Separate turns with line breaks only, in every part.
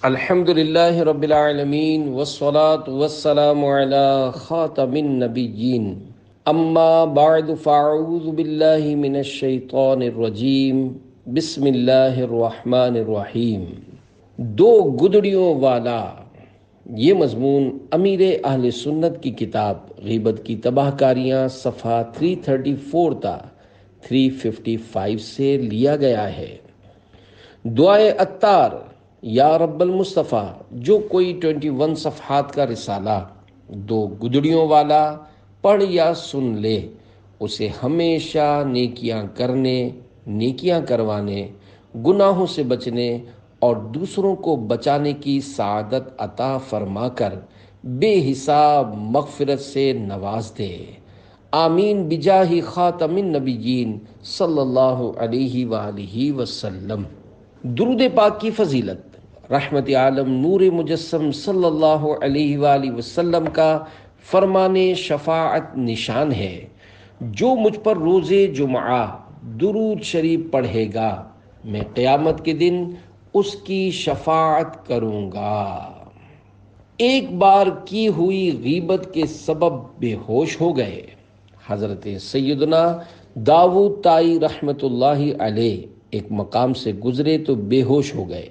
الحمد للہ رب العالمین والصلاة والسلام علی خاتم النبیین اما بعد فاعوذ باللہ من الشیطان الرجیم بسم اللہ الرحمن الرحیم۔ دو گدڑیوں والا، یہ مضمون امیر اہل سنت کی کتاب غیبت کی تباہ کاریاں صفحہ 334 تا 355 سے لیا گیا ہے۔ دعائے عطار، یا رب المصطفیٰ، جو کوئی 21 صفحات کا رسالہ دو گدڑیوں والا پڑھ یا سن لے، اسے ہمیشہ نیکیاں کرنے، نیکیاں کروانے، گناہوں سے بچنے اور دوسروں کو بچانے کی سعادت عطا فرما کر بے حساب مغفرت سے نواز دے۔ آمین بجاہ خاتم النبیین صلی اللہ علیہ وآلہ وسلم۔ درود پاک کی فضیلت رحمت عالم نور مجسم صلی اللہ علیہ وآلہ وسلم کا فرمان شفاعت نشان ہے، جو مجھ پر روز جمعہ درود شریف پڑھے گا میں قیامت کے دن اس کی شفاعت کروں گا۔ ایک بار کی ہوئی غیبت کے سبب بے ہوش ہو گئے۔ حضرت سیدنا داؤد طائی رحمت اللہ علیہ ایک مقام سے گزرے تو بے ہوش ہو گئے۔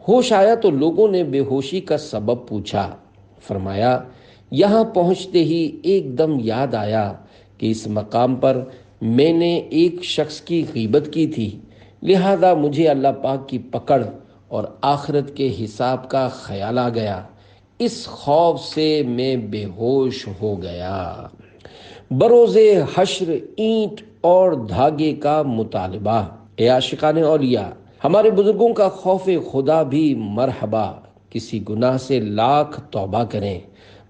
ہوش آیا تو لوگوں نے بے ہوشی کا سبب پوچھا۔ فرمایا، یہاں پہنچتے ہی ایک دم یاد آیا کہ اس مقام پر میں نے ایک شخص کی غیبت کی تھی، لہذا مجھے اللہ پاک کی پکڑ اور آخرت کے حساب کا خیال آ گیا، اس خوف سے میں بے ہوش ہو گیا۔ بروز حشر اینٹ اور دھاگے کا مطالبہ۔ اے عاشقان اولیاء، ہمارے بزرگوں کا خوف خدا بھی مرحبا۔ کسی گناہ سے لاکھ توبہ کریں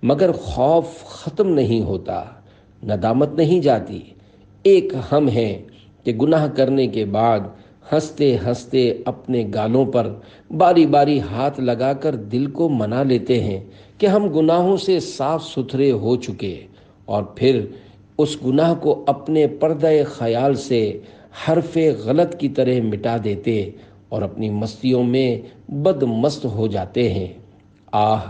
مگر خوف ختم نہیں ہوتا، ندامت نہیں جاتی۔ ایک ہم ہیں کہ گناہ کرنے کے بعد ہنستے ہنستے اپنے گالوں پر باری باری ہاتھ لگا کر دل کو منا لیتے ہیں کہ ہم گناہوں سے صاف ستھرے ہو چکے، اور پھر اس گناہ کو اپنے پردہ خیال سے حرف غلط کی طرح مٹا دیتے اور اپنی مستیوں میں بد مست ہو جاتے ہیں۔ آہ،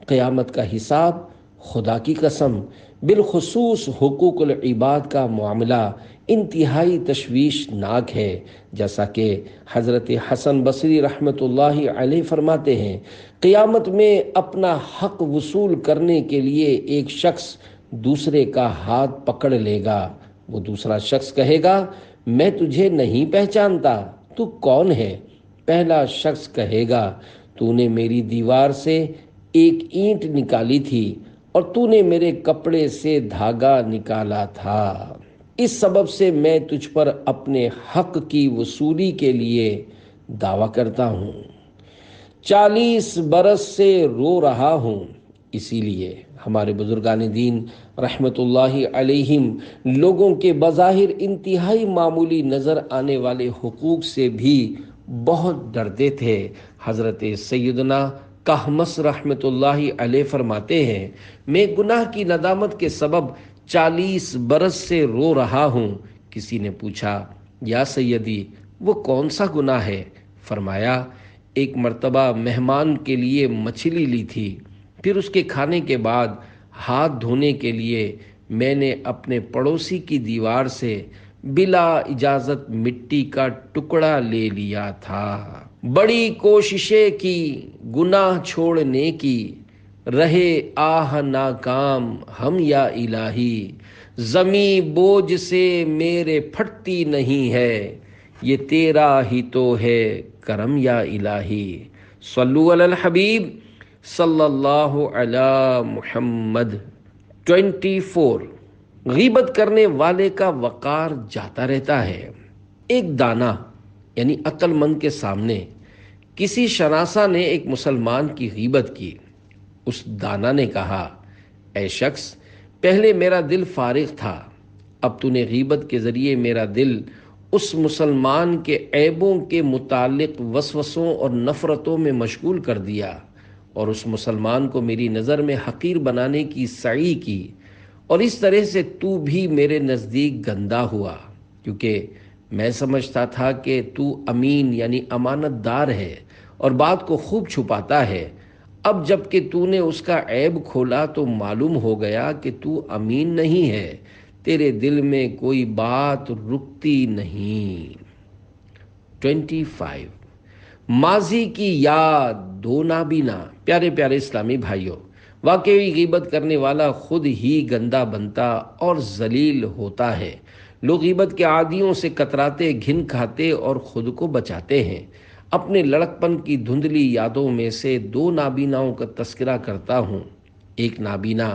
قیامت کا حساب، خدا کی قسم، بالخصوص حقوق العباد کا معاملہ انتہائی تشویشناک ہے، جیسا کہ حضرت حسن بصری رحمت اللہ علیہ فرماتے ہیں، قیامت میں اپنا حق وصول کرنے کے لیے ایک شخص دوسرے کا ہاتھ پکڑ لے گا۔ وہ دوسرا شخص کہے گا، میں تجھے نہیں پہچانتا، تو کون ہے؟ پہلا شخص کہے گا، تو نے میری دیوار سے ایک اینٹ نکالی تھی اور تو نے میرے کپڑے سے دھاگا نکالا تھا، اس سبب سے میں تجھ پر اپنے حق کی وصولی کے لیے دعویٰ کرتا ہوں۔ 40 برس سے رو رہا ہوں۔ اسی لیے ہمارے بزرگان دین رحمت اللہ علیہم لوگوں کے بظاہر انتہائی معمولی نظر آنے والے حقوق سے بھی بہت ڈرتے تھے۔ حضرت سیدنا کہمس رحمت اللہ علیہ فرماتے ہیں، میں گناہ کی ندامت کے سبب 40 برس سے رو رہا ہوں۔ کسی نے پوچھا، یا سیدی، وہ کون سا گناہ ہے؟ فرمایا، ایک مرتبہ مہمان کے لیے مچھلی لی تھی، پھر اس کے کھانے کے بعد ہاتھ دھونے کے لیے میں نے اپنے پڑوسی کی دیوار سے بلا اجازت مٹی کا ٹکڑا لے لیا تھا۔ بڑی کوششیں کی گناہ چھوڑنے کی، رہے آہ ناکام ہم یا الہی، زمیں بوجھ سے میرے پھٹتی نہیں ہے، یہ تیرا ہی تو ہے کرم یا الہی۔ صلو علی الحبیب صلی اللہ علی محمد۔ 24 غیبت کرنے والے کا وقار جاتا رہتا ہے۔ ایک دانا یعنی عقل مند کے سامنے کسی شناسا نے ایک مسلمان کی غیبت کی۔ اس دانا نے کہا، اے شخص، پہلے میرا دل فارغ تھا، اب تو نے غیبت کے ذریعے میرا دل اس مسلمان کے عیبوں کے متعلق وسوسوں اور نفرتوں میں مشغول کر دیا، اور اس مسلمان کو میری نظر میں حقیر بنانے کی سعی کی، اور اس طرح سے تو بھی میرے نزدیک گندا ہوا، کیونکہ میں سمجھتا تھا کہ تو امین یعنی امانت دار ہے اور بات کو خوب چھپاتا ہے۔ اب جب کہ تو نے اس کا عیب کھولا تو معلوم ہو گیا کہ تو امین نہیں ہے، تیرے دل میں کوئی بات رکتی نہیں۔ 25 ماضی کی یاد دو نابینا۔ پیارے پیارے اسلامی بھائیوں، واقعی غیبت کرنے والا خود ہی گندا بنتا اور ذلیل ہوتا ہے۔ لوگ غیبت کے عادیوں سے کتراتے، گھن کھاتے اور خود کو بچاتے ہیں۔ اپنے لڑکپن کی دھندلی یادوں میں سے دو نابیناؤں کا تذکرہ کرتا ہوں۔ ایک نابینا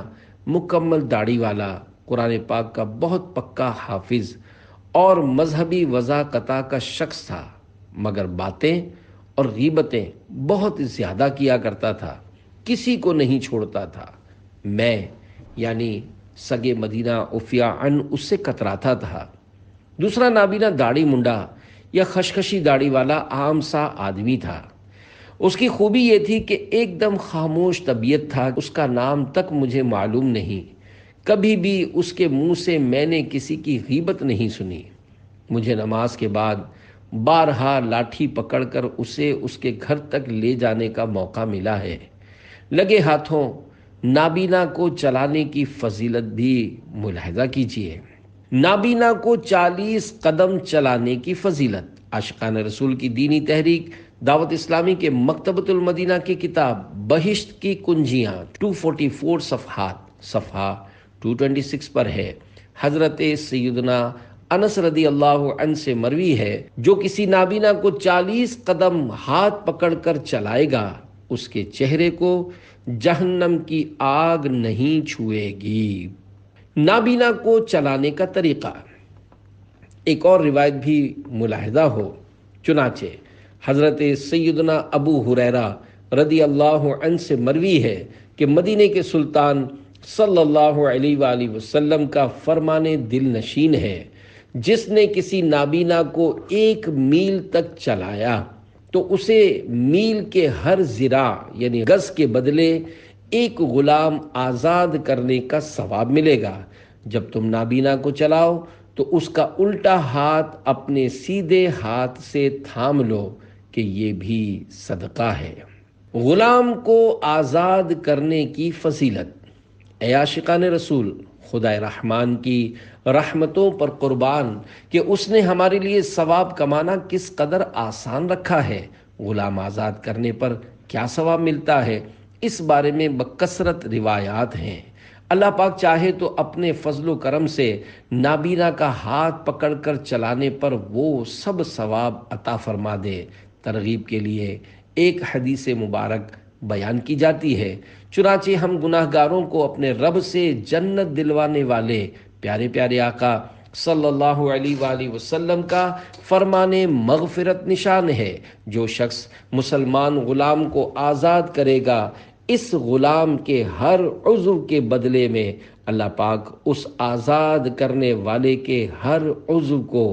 مکمل داڑھی والا، قرآن پاک کا بہت پکا حافظ اور مذہبی وضاقتہ کا شخص تھا، مگر باتیں اور غیبتیں بہت زیادہ کیا کرتا تھا، کسی کو نہیں چھوڑتا تھا۔ میں یعنی سگے مدینہ عفیہ ان اس سے کتراتا تھا۔ دوسرا نابینا داڑھی منڈا یا خشخشی داڑھی والا عام سا آدمی تھا۔ اس کی خوبی یہ تھی کہ ایک دم خاموش طبیعت تھا، اس کا نام تک مجھے معلوم نہیں۔ کبھی بھی اس کے منہ سے میں نے کسی کی غیبت نہیں سنی۔ مجھے نماز کے بعد بارہا لاٹھی پکڑ کر اسے اس کے گھر تک لے جانے کا موقع ملا ہے۔ لگے ہاتھوں نابینا کو چلانے کی فضیلت بھی ملاحظہ کیجیے۔ نابینا کو 40 قدم چلانے کی فضیلت۔ عاشقان رسول کی دینی تحریک دعوت اسلامی کے مکتبۃ المدینہ کی کتاب بہشت کی کنجیاں 244 صفحات، صفحہ 226 پر ہے۔ حضرت سیدنا انس رضی اللہ عنہ سے مروی ہے، جو کسی نابینا کو 40 قدم ہاتھ پکڑ کر چلائے گا، اس کے چہرے کو جہنم کی آگ نہیں چھوئے گی۔ نابینا کو چلانے کا طریقہ۔ ایک اور روایت بھی ملاحظہ ہو، چنانچہ حضرت سیدنا ابو ہریرہ رضی اللہ عنہ سے مروی ہے کہ مدینے کے سلطان صلی اللہ علیہ وآلہ وسلم کا فرمان دل نشین ہے، جس نے کسی نابینا کو 1 میل تک چلایا تو اسے میل کے ہر ذراع یعنی گز کے بدلے ایک غلام آزاد کرنے کا ثواب ملے گا۔ جب تم نابینا کو چلاؤ تو اس کا الٹا ہاتھ اپنے سیدھے ہاتھ سے تھام لو کہ یہ بھی صدقہ ہے۔ غلام کو آزاد کرنے کی فضیلت۔ اے عاشقان رسول، خدائے رحمان کی رحمتوں پر قربان کہ اس نے ہمارے لیے ثواب کمانا کس قدر آسان رکھا ہے۔ غلام آزاد کرنے پر کیا ثواب ملتا ہے، اس بارے میں بکثرت روایات ہیں۔ اللہ پاک چاہے تو اپنے فضل و کرم سے نابینا کا ہاتھ پکڑ کر چلانے پر وہ سب ثواب عطا فرما دے۔ ترغیب کے لیے ایک حدیث مبارک بیان کی جاتی ہے، چنانچہ ہم گناہ گاروں کو اپنے رب سے جنت دلوانے والے پیارے پیارے آقا صلی اللہ علیہ وآلہ وسلم کا فرمان مغفرت نشان ہے۔ جو شخص مسلمان غلام کو آزاد کرے گا، اس غلام کے ہر عضو کے بدلے میں اللہ پاک اس آزاد کرنے والے کے ہر عضو کو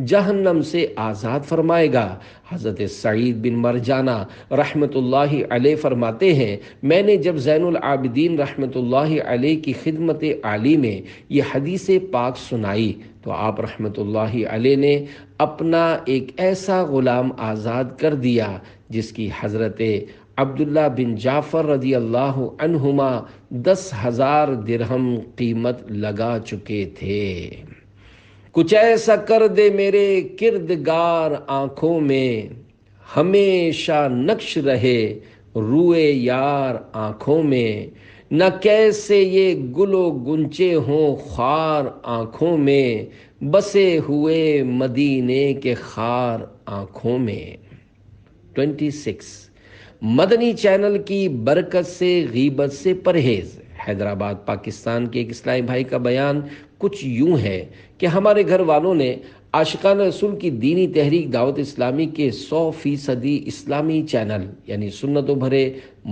جہنم سے آزاد فرمائے گا۔ حضرت سعید بن مرجانہ رحمۃ اللہ علیہ فرماتے ہیں، میں نے جب زین العابدین رحمۃ اللہ علیہ کی خدمت عالی میں یہ حدیث پاک سنائی تو آپ رحمۃ اللہ علیہ نے اپنا ایک ایسا غلام آزاد کر دیا جس کی حضرت عبداللہ بن جعفر رضی اللہ عنہما 10,000 درہم قیمت لگا چکے تھے۔ کچھ ایسا کر دے میرے کردگار آنکھوں میں، ہمیشہ نقش رہے روئے یار آنکھوں میں، نہ کیسے یہ گل و گنچے ہوں خار آنکھوں میں، بسے ہوئے مدینے کے خار آنکھوں میں۔ 26 مدنی چینل کی برکت سے غیبت سے پرہیز۔ حیدرآباد پاکستان کے ایک اسلامی بھائی کا بیان کچھ یوں ہے کہ ہمارے گھر والوں نے عاشقان رسول کی دینی تحریک دعوت اسلامی کے 100% اسلامی چینل یعنی سنتوں بھرے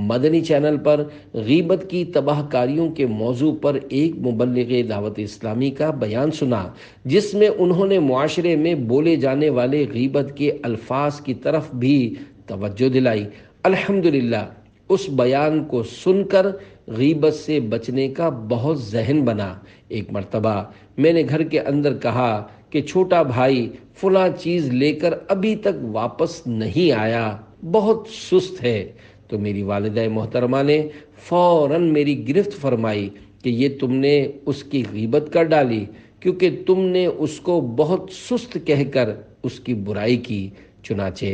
مدنی چینل پر غیبت کی تباہ کاریوں کے موضوع پر ایک مبلغ دعوت اسلامی کا بیان سنا، جس میں انہوں نے معاشرے میں بولے جانے والے غیبت کے الفاظ کی طرف بھی توجہ دلائی۔ الحمدللہ اس بیان کو سن کر غیبت سے بچنے کا بہت ذہن بنا۔ ایک مرتبہ میں نے گھر کے اندر کہا کہ چھوٹا بھائی فلاں چیز لے کر ابھی تک واپس نہیں آیا، بہت سست ہے۔ تو میری والدہ محترمہ نے فوراً میری گرفت فرمائی کہ یہ تم نے اس کی غیبت کر ڈالی، کیونکہ تم نے اس کو بہت سست کہہ کر اس کی برائی کی۔ چنانچہ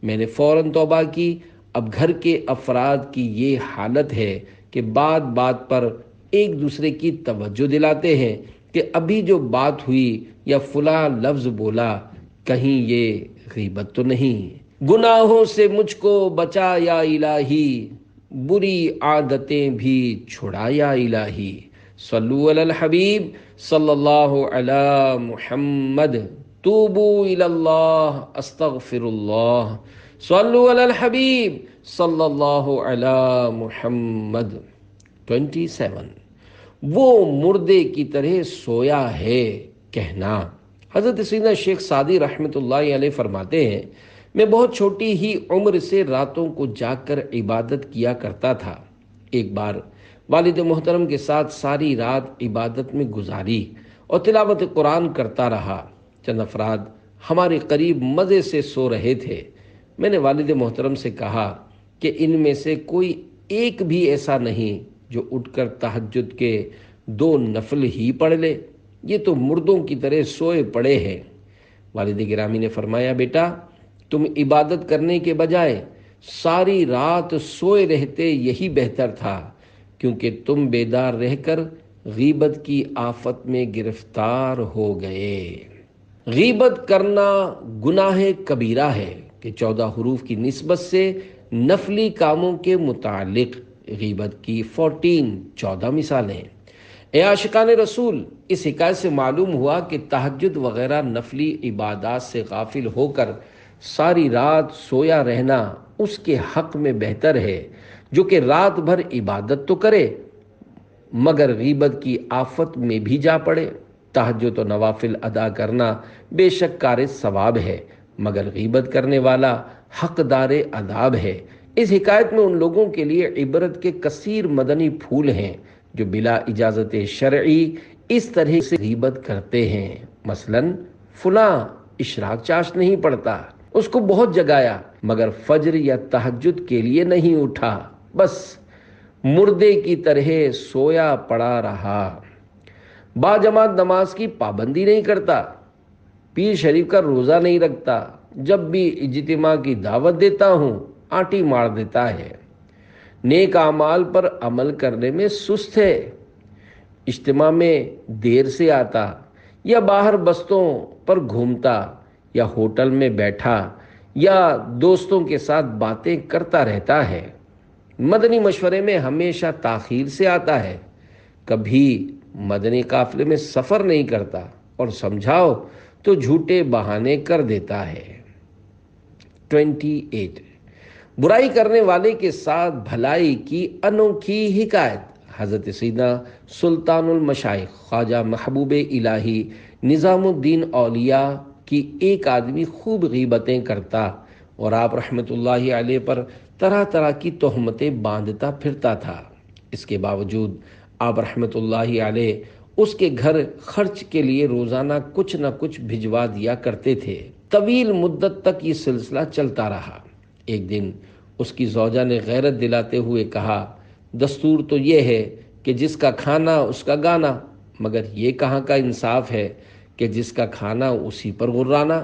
میں نے فوراً توبہ کی۔ اب گھر کے افراد کی یہ حالت ہے کہ بات بات پر ایک دوسرے کی توجہ دلاتے ہیں کہ ابھی جو بات ہوئی یا فلاں لفظ بولا، کہیں یہ غیبت تو نہیں۔ گناہوں سے مجھ کو بچا یا الہی، بری عادتیں بھی چھڑا یا الہی۔ صلو علی الحبیب صلی اللہ علی محمد، توبو الی اللہ استغفر اللہ، صلو علی الحبیب صلی اللہ علی محمد۔ 27، وہ مردے کی طرح سویا ہے کہنا۔ حضرت سیدنا شیخ سعدی رحمۃ اللہ علیہ فرماتے ہیں، میں بہت چھوٹی ہی عمر سے راتوں کو جاگ کر عبادت کیا کرتا تھا۔ ایک بار والد محترم کے ساتھ ساری رات عبادت میں گزاری اور تلاوت قرآن کرتا رہا۔ چند افراد ہمارے قریب مزے سے سو رہے تھے۔ میں نے والد محترم سے کہا کہ ان میں سے کوئی ایک بھی ایسا نہیں جو اٹھ کر تہجد کے 2 نفل ہی پڑھ لے، یہ تو مردوں کی طرح سوئے پڑے ہیں۔ والد گرامی نے فرمایا، بیٹا تم عبادت کرنے کے بجائے ساری رات سوئے رہتے یہی بہتر تھا، کیونکہ تم بیدار رہ کر غیبت کی آفت میں گرفتار ہو گئے۔ غیبت کرنا گناہ کبیرہ ہے کہ 14 حروف کی نسبت سے نفلی کاموں کے متعلق غیبت کی 14 مثالیں۔ اے عاشقان رسول، اس حکایت سے معلوم ہوا کہ تہجد وغیرہ نفلی عبادات سے غافل ہو کر ساری رات سویا رہنا اس کے حق میں بہتر ہے جو کہ رات بھر عبادت تو کرے مگر غیبت کی آفت میں بھی جا پڑے۔ تہجد و نوافل ادا کرنا بے شک کار ثواب ہے، مگر غیبت کرنے والا حقدار عذاب ہے۔ اس حکایت میں ان لوگوں کے لیے عبرت کے کثیر مدنی پھول ہیں جو بلا اجازت شرعی اس طرح سے غیبت کرتے ہیں۔ مثلا فلاں اشراق چاش نہیں پڑتا، اس کو بہت جگایا مگر فجر یا تہجد کے لیے نہیں اٹھا، بس مردے کی طرح سویا پڑا رہا۔ باجماعت نماز کی پابندی نہیں کرتا، پیر شریف کا روزہ نہیں رکھتا، جب بھی اجتماع کی دعوت دیتا ہوں آنٹی مار دیتا ہے، نیک اعمال پر عمل کرنے میں سست ہے، اجتماع میں دیر سے آتا یا باہر بستوں پر گھومتا یا ہوٹل میں بیٹھا یا دوستوں کے ساتھ باتیں کرتا رہتا ہے، مدنی مشورے میں ہمیشہ تاخیر سے آتا ہے، کبھی مدنی قافلے میں سفر نہیں کرتا اور سمجھاؤ تو جھوٹے بہانے کر دیتا ہے۔ 28، برائی کرنے والے کے ساتھ بھلائی کی انوکھی حکایت۔ حضرت سیدنا سلطان المشائخ خواجہ محبوب الہی نظام الدین اولیاء کی ایک آدمی خوب غیبتیں کرتا اور آپ رحمت اللہ علیہ پر طرح طرح کی تہمتیں باندھتا پھرتا تھا۔ اس کے باوجود آپ رحمت اللہ علیہ اس کے گھر خرچ کے لیے روزانہ کچھ نہ کچھ بھجوا دیا کرتے تھے۔ طویل مدت تک یہ سلسلہ چلتا رہا۔ ایک دن اس کی زوجہ نے غیرت دلاتے ہوئے کہا، دستور تو یہ ہے کہ جس کا کھانا اس کا گانا، مگر یہ کہاں کا انصاف ہے کہ جس کا کھانا اسی پر غرانا۔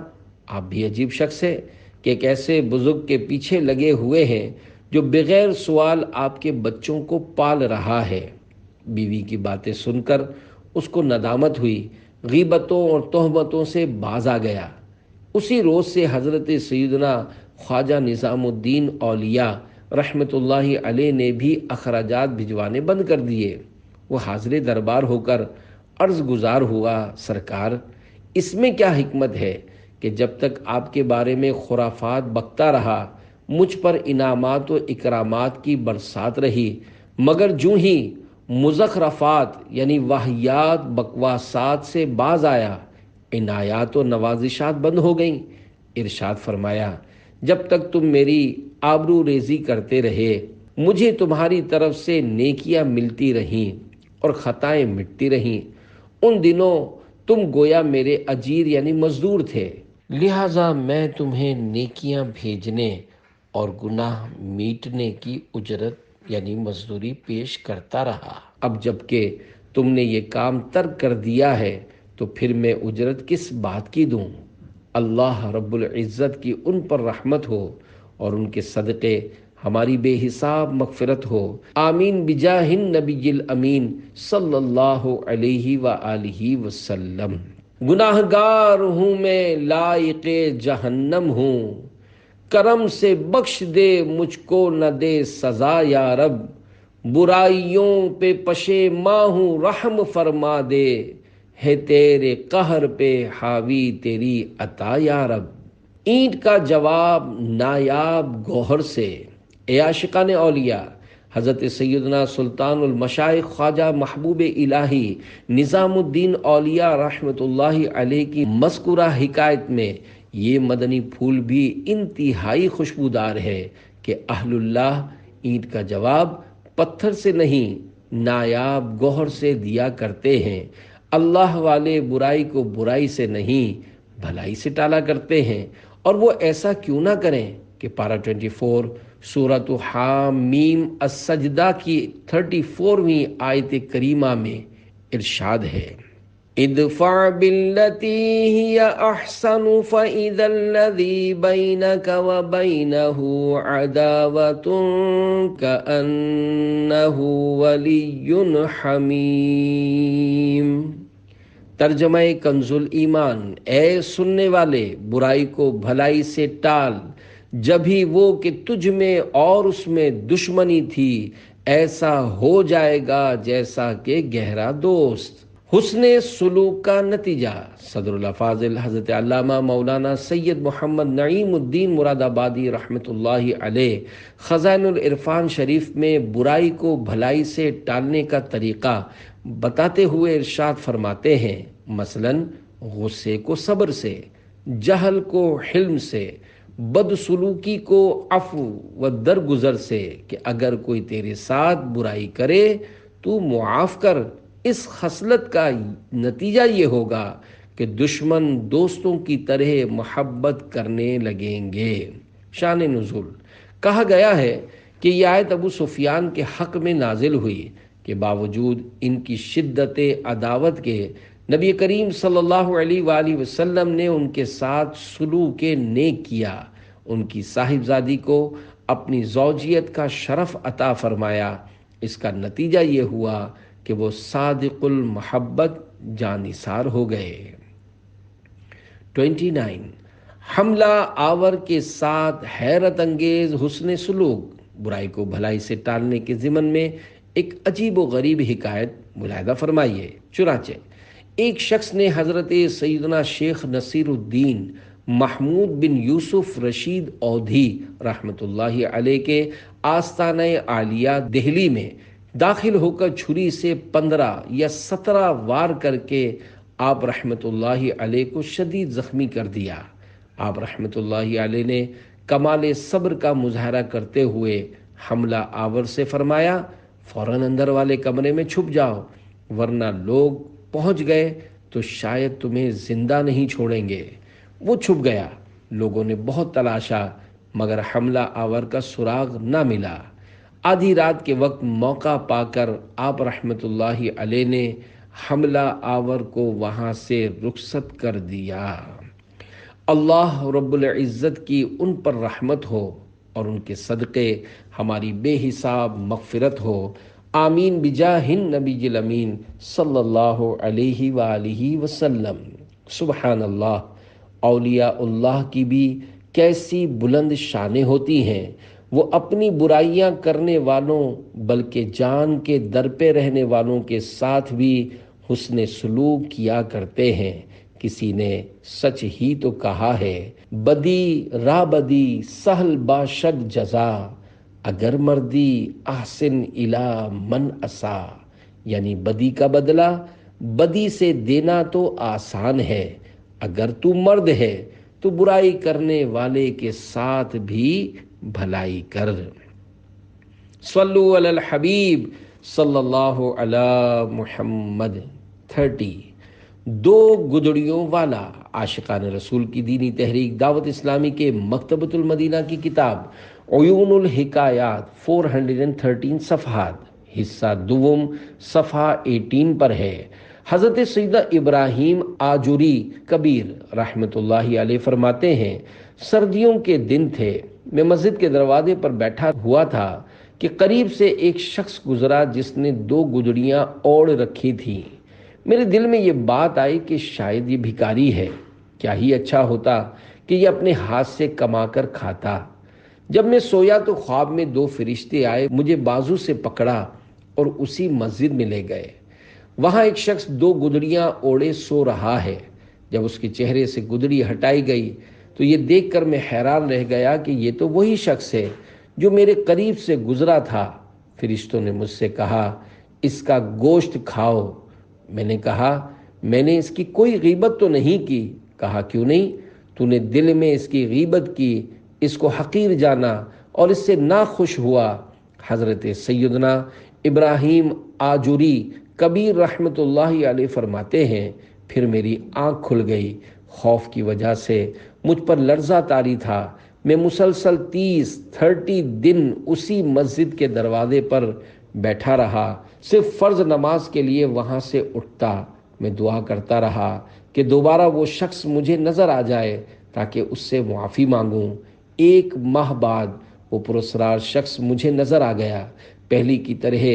آپ بھی عجیب شخص ہے کہ ایک ایسے بزرگ کے پیچھے لگے ہوئے ہیں جو بغیر سوال آپ کے بچوں کو پال رہا ہے۔ بیوی کی باتیں سن کر اس کو ندامت ہوئی، غیبتوں اور تہمتوں سے باز آ گیا۔ اسی روز سے حضرت سیدنا خواجہ نظام الدین اولیاء رحمت اللہ علیہ نے بھی اخراجات بھجوانے بند کر دیے۔ وہ حاضر دربار ہو کر عرض گزار ہوا، سرکار اس میں کیا حکمت ہے کہ جب تک آپ کے بارے میں خرافات بکتا رہا مجھ پر انعامات و اکرامات کی برسات رہی، مگر جوں ہی مزخرفات یعنی واہیات بکواسات سے باز آیا عنایات و نوازشات بند ہو گئیں۔ ارشاد فرمایا، جب تک تم میری آبرو ریزی کرتے رہے مجھے تمہاری طرف سے نیکیاں ملتی رہیں اور خطائیں مٹتی رہیں۔ ان دنوں تم گویا میرے اجیر یعنی مزدور تھے، لہٰذا میں تمہیں نیکیاں بھیجنے اور گناہ میٹنے کی اجرت یعنی مزدوری پیش کرتا رہا۔ اب جب کہ تم نے یہ کام ترک کر دیا ہے تو پھر میں اجرت کس بات کی دوں؟ اللہ رب العزت کی ان پر رحمت ہو اور ان کے صدقے ہماری بے حساب مغفرت ہو۔ آمین بجاہ النبی الامین صلی اللہ علیہ وآلہ وسلم۔ گناہ گار ہوں میں لائق جہنم ہوں، کرم سے بخش دے مجھ کو نہ دے سزا یا رب، برائیوں پہ پشیماں ہوں رحم فرما دے، ہے تیرے قہر پہ حاوی تیری عطا یا رب۔ اینٹ کا جواب نایاب گوہر سے۔ اے عاشقان اولیاء، حضرت سیدنا سلطان المشائخ خواجہ محبوب الہی نظام الدین اولیاء رحمۃ اللہ علیہ کی مذکورہ حکایت میں یہ مدنی پھول بھی انتہائی خوشبودار ہے کہ اہل اللہ اینٹ کا جواب پتھر سے نہیں نایاب گوہر سے دیا کرتے ہیں۔ اللہ والے برائی کو برائی سے نہیں بھلائی سے ٹالا کرتے ہیں، اور وہ ایسا کیوں نہ کریں کہ پارہ 24 سورۃ حامیم السجدہ کی 34ویں آیت کریمہ میں ارشاد ہے، ادفع باللتی ہی احسن فاذا الذی بینک وبینہ عداوۃ کأنہ ولی حمیم۔ ترجمہ کنز ایمان، اے سننے والے برائی کو بھلائی سے ٹال، جبھی وہ کہ تجھ میں اور اس میں دشمنی تھی، ایسا ہو جائے گا جیسا کہ گہرا دوست۔ حسن سلوک کا نتیجہ۔ صدر الافاضل حضرت علامہ مولانا سید محمد نعیم الدین مراد آبادی رحمۃ اللہ علیہ خزائن العرفان شریف میں برائی کو بھلائی سے ٹالنے کا طریقہ بتاتے ہوئے ارشاد فرماتے ہیں، مثلاً غصے کو صبر سے، جہل کو حلم سے، بدسلوکی کو عفو و درگزر سے، کہ اگر کوئی تیرے ساتھ برائی کرے تو معاف کر۔ اس خصلت کا نتیجہ یہ ہوگا کہ دشمن دوستوں کی طرح محبت کرنے لگیں گے۔ شان نزول۔ کہا گیا ہے کہ یہ آیت ابو سفیان کے حق میں نازل ہوئی کہ باوجود ان کی شدت عداوت کے نبی کریم صلی اللہ علیہ وآلہ وسلم نے ان کے ساتھ سلوک نیک کیا، ان کی صاحبزادی کو اپنی زوجیت کا شرف عطا فرمایا۔ اس کا نتیجہ یہ ہوا کہ وہ صادق المحبت جانثار ہو گئے۔ 29 حملہ آور کے ساتھ حیرت انگیز حسن سلوک۔ برائی کو بھلائی سے ٹالنے کے ضمن میں ایک عجیب و غریب حکایت ملاحظہ فرمائیے۔ چنانچہ ایک شخص نے حضرت سیدنا شیخ نصیر الدین محمود بن یوسف رشید اودھی رحمۃ اللہ علیہ کے آستانہ عالیہ دہلی میں داخل ہو کر چھری سے 15 یا 17 وار کر کے آپ رحمۃ اللہ علیہ کو شدید زخمی کر دیا۔ آپ رحمۃ اللہ علیہ نے کمال صبر کا مظاہرہ کرتے ہوئے حملہ آور سے فرمایا، فوراً اندر والے کمرے میں چھپ جاؤ، ورنہ لوگ پہنچ گئے تو شاید تمہیں زندہ نہیں چھوڑیں گے۔ وہ چھپ گیا۔ لوگوں نے بہت تلاشا مگر حملہ آور کا سراغ نہ ملا۔ آدھی رات کے وقت موقع پا کر آپ رحمۃ اللہ علیہ نے حملہ آور کو وہاں سے رخصت کر دیا۔ اللہ رب العزت کی ان پر رحمت ہو اور ان کے صدقے ہماری بے حساب مغفرت ہو۔ آمین بجاہ النبی الامین صلی اللہ علیہ وآلہ وسلم۔ سبحان اللہ، اولیاء اللہ کی بھی کیسی بلند شانیں ہوتی ہیں۔ وہ اپنی برائیاں کرنے والوں بلکہ جان کے در پہ رہنے والوں کے ساتھ بھی حسن سلوک کیا کرتے ہیں۔ کسی نے سچ ہی تو کہا ہے، بدی را بدی سہل باشد جزا، اگر مردی احسن الی من اسا، یعنی بدی کا بدلہ بدی سے دینا تو آسان ہے، اگر تو مرد ہے تو برائی کرنے والے کے ساتھ بھی بھلائی کر۔ صلو علی الحبیب صلی اللہ علی محمد۔ 30 دو گدڑیوں والا۔ عاشقان رسول کی دینی تحریک دعوت اسلامی کے مکتبۃ المدینہ کی کتاب عیون الحکایات 413 صفحات، حصہ دوم صفحہ 18 پر ہے۔ حضرت سیدہ ابراہیم آجوری کبیر رحمۃ اللہ علیہ فرماتے ہیں، سردیوں کے دن تھے، میں مسجد کے دروازے پر بیٹھا ہوا تھا کہ قریب سے ایک شخص گزرا جس نے 2 گدڑیاں اوڑھ رکھی تھیں۔ میرے دل میں یہ بات آئی کہ شاید یہ بھکاری ہے، کیا ہی اچھا ہوتا کہ یہ اپنے ہاتھ سے کما کر کھاتا۔ جب میں سویا تو خواب میں 2 فرشتے آئے، مجھے بازو سے پکڑا اور اسی مسجد میں لے گئے۔ وہاں ایک شخص 2 گدڑیاں اوڑھے سو رہا ہے۔ جب اس کے چہرے سے گدڑی ہٹائی گئی تو یہ دیکھ کر میں حیران رہ گیا کہ یہ تو وہی شخص ہے جو میرے قریب سے گزرا تھا۔ فرشتوں نے مجھ سے کہا، اس کا گوشت کھاؤ۔ میں نے کہا، میں نے اس کی کوئی غیبت تو نہیں کی۔ کہا، کیوں نہیں؟ تو نے دل میں اس کی غیبت کی، اس کو حقیر جانا اور اس سے ناخوش ہوا۔ حضرت سیدنا ابراہیم آجوری کبیر رحمۃ اللہ علیہ فرماتے ہیں، پھر میری آنکھ کھل گئی۔ خوف کی وجہ سے مجھ پر لرزہ طاری تھا۔ میں مسلسل 30 دن اسی مسجد کے دروازے پر بیٹھا رہا، صرف فرض نماز کے لیے وہاں سے اٹھتا۔ میں دعا کرتا رہا کہ دوبارہ وہ شخص مجھے نظر آ جائے تاکہ اس سے معافی مانگوں۔ 1 ماہ بعد وہ پراسرار شخص مجھے نظر آ گیا، پہلی کی طرح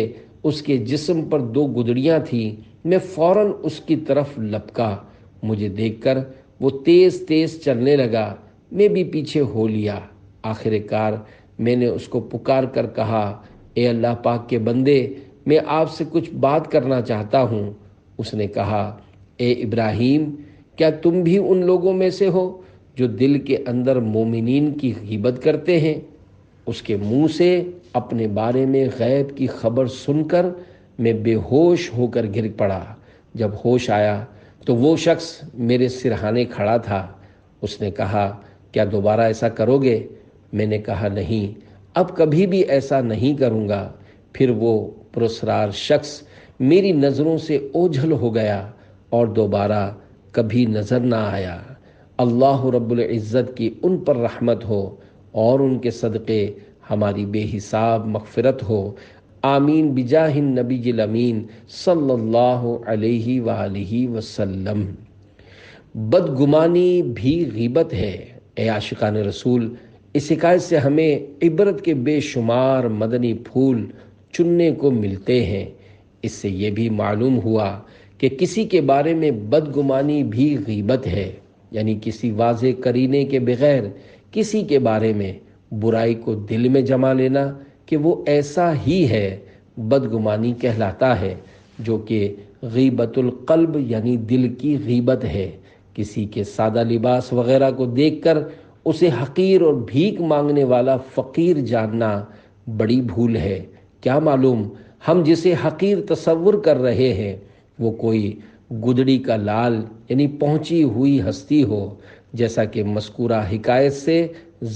اس کے جسم پر 2 گدڑیاں تھیں۔ میں فوراً اس کی طرف لپکا، مجھے دیکھ کر وہ تیز تیز چلنے لگا، میں بھی پیچھے ہو لیا۔ آخر کار میں نے اس کو پکار کر کہا، اے اللہ پاک کے بندے، میں آپ سے کچھ بات کرنا چاہتا ہوں۔ اس نے کہا، اے ابراہیم، کیا تم بھی ان لوگوں میں سے ہو جو دل کے اندر مومنین کی غیبت کرتے ہیں؟ اس کے منہ سے اپنے بارے میں غیب کی خبر سن کر میں بے ہوش ہو کر گر پڑا۔ جب ہوش آیا تو وہ شخص میرے سرہانے کھڑا تھا۔ اس نے کہا، کیا دوبارہ ایسا کرو گے؟ میں نے کہا، نہیں، اب کبھی بھی ایسا نہیں کروں گا۔ پھر وہ پراسرار شخص میری نظروں سے اوجھل ہو گیا اور دوبارہ کبھی نظر نہ آیا۔ اللہ رب العزت کی ان پر رحمت ہو اور ان کے صدقے ہماری بے حساب مغفرت ہو۔ آمین بجاہ النبی الامین صلی اللہ علیہ وآلہ وسلم۔ بدگمانی بھی غیبت ہے۔ اے عاشقان رسول، اس حکایت سے ہمیں عبرت کے بے شمار مدنی پھول چننے کو ملتے ہیں۔ اس سے یہ بھی معلوم ہوا کہ کسی کے بارے میں بدگمانی بھی غیبت ہے، یعنی کسی واضح قرینے کے بغیر کسی کے بارے میں برائی کو دل میں جما لینا کہ وہ ایسا ہی ہے، بدگمانی کہلاتا ہے، جو کہ غیبت القلب یعنی دل کی غیبت ہے۔ کسی کے سادہ لباس وغیرہ کو دیکھ کر اسے حقیر اور بھیک مانگنے والا فقیر جاننا بڑی بھول ہے۔ کیا معلوم ہم جسے حقیر تصور کر رہے ہیں وہ کوئی گدڑی کا لال یعنی پہنچی ہوئی ہستی ہو، جیسا کہ مذکورہ حکایت سے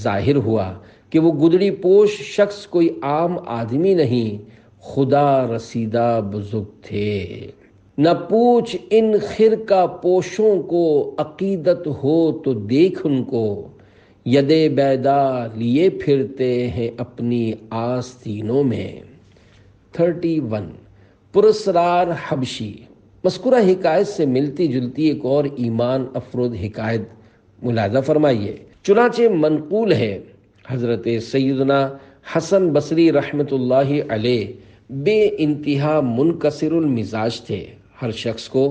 ظاہر ہوا کہ وہ گدڑی پوش شخص کوئی عام آدمی نہیں، خدا رسیدہ بزرگ تھے۔ نہ پوچھ ان خرقہ پوشوں کو، عقیدت ہو تو دیکھ ان کو، یدے بیدا لیے پھرتے ہیں اپنی آستینوں میں۔ 31 پراسرار حبشی۔ مذکورہ حکایت سے ملتی جلتی ایک اور ایمان افروز حکایت ملاحظہ فرمائیے۔ چنانچہ منقول ہے، حضرت سیدنا حسن بصری رحمۃ اللہ علیہ بے انتہا منکسر المزاج تھے، ہر شخص کو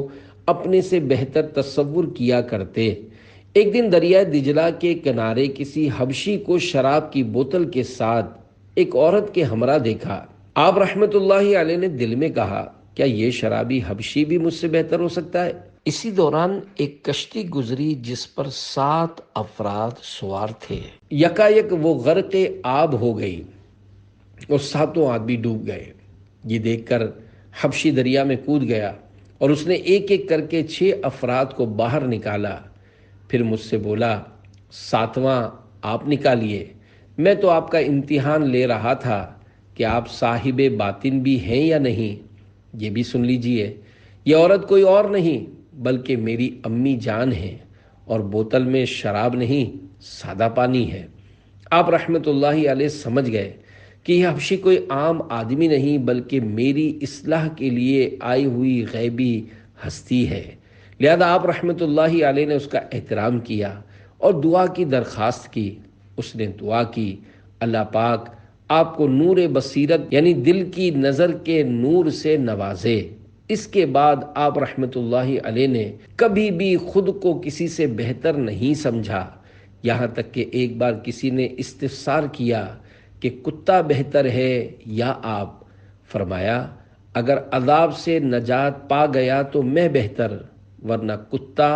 اپنے سے بہتر تصور کیا کرتے۔ ایک دن دریائے دجلہ کے کنارے کسی حبشی کو شراب کی بوتل کے ساتھ ایک عورت کے ہمراہ دیکھا۔ آپ رحمت اللہ علیہ نے دل میں کہا، کیا یہ شرابی حبشی بھی مجھ سے بہتر ہو سکتا ہے؟ اسی دوران ایک کشتی گزری جس پر 7 افراد سوار تھے۔ یکایک وہ غرق آب ہو گئی اور 7 آدمی ڈوب گئے۔ یہ دیکھ کر حبشی دریا میں کود گیا اور اس نے ایک ایک کر کے 6 افراد کو باہر نکالا۔ پھر مجھ سے بولا، 7واں آپ نکالیے، میں تو آپ کا امتحان لے رہا تھا کہ آپ صاحب باطن بھی ہیں یا نہیں۔ یہ بھی سن لیجئے، یہ عورت کوئی اور نہیں بلکہ میری امی جان ہے، اور بوتل میں شراب نہیں، سادہ پانی ہے۔ آپ رحمت اللہ علیہ سمجھ گئے کہ یہ حبشی کوئی عام آدمی نہیں بلکہ میری اصلاح کے لیے آئی ہوئی غیبی ہستی ہے، لہذا آپ رحمت اللہ علیہ نے اس کا احترام کیا اور دعا کی درخواست کی۔ اس نے دعا کی اللہ پاک آپ کو نور بصیرت یعنی دل کی نظر کے نور سے نوازے۔ اس کے بعد آپ رحمت اللہ علیہ نے کبھی بھی خود کو کسی سے بہتر نہیں سمجھا، یہاں تک کہ ایک بار کسی نے استفسار کیا کہ کتا بہتر ہے یا آپ؟ فرمایا اگر عذاب سے نجات پا گیا تو میں بہتر، ورنہ کتا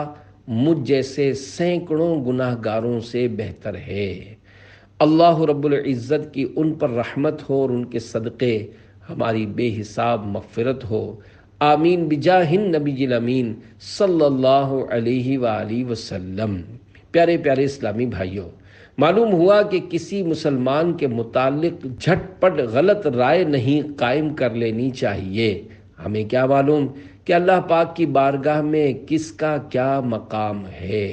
مجھ جیسے سینکڑوں گناہ گاروں سے بہتر ہے۔ اللہ رب العزت کی ان پر رحمت ہو اور ان کے صدقے ہماری بے حساب مغفرت ہو، آمین بجاہ النبی الامین صلی اللہ علیہ وآلہ وسلم۔ پیارے پیارے اسلامی بھائیوں، معلوم ہوا کہ کسی مسلمان کے متعلق جھٹ پٹ غلط رائے نہیں قائم کر لینی چاہیے۔ ہمیں کیا معلوم کہ اللہ پاک کی بارگاہ میں کس کا کیا مقام ہے۔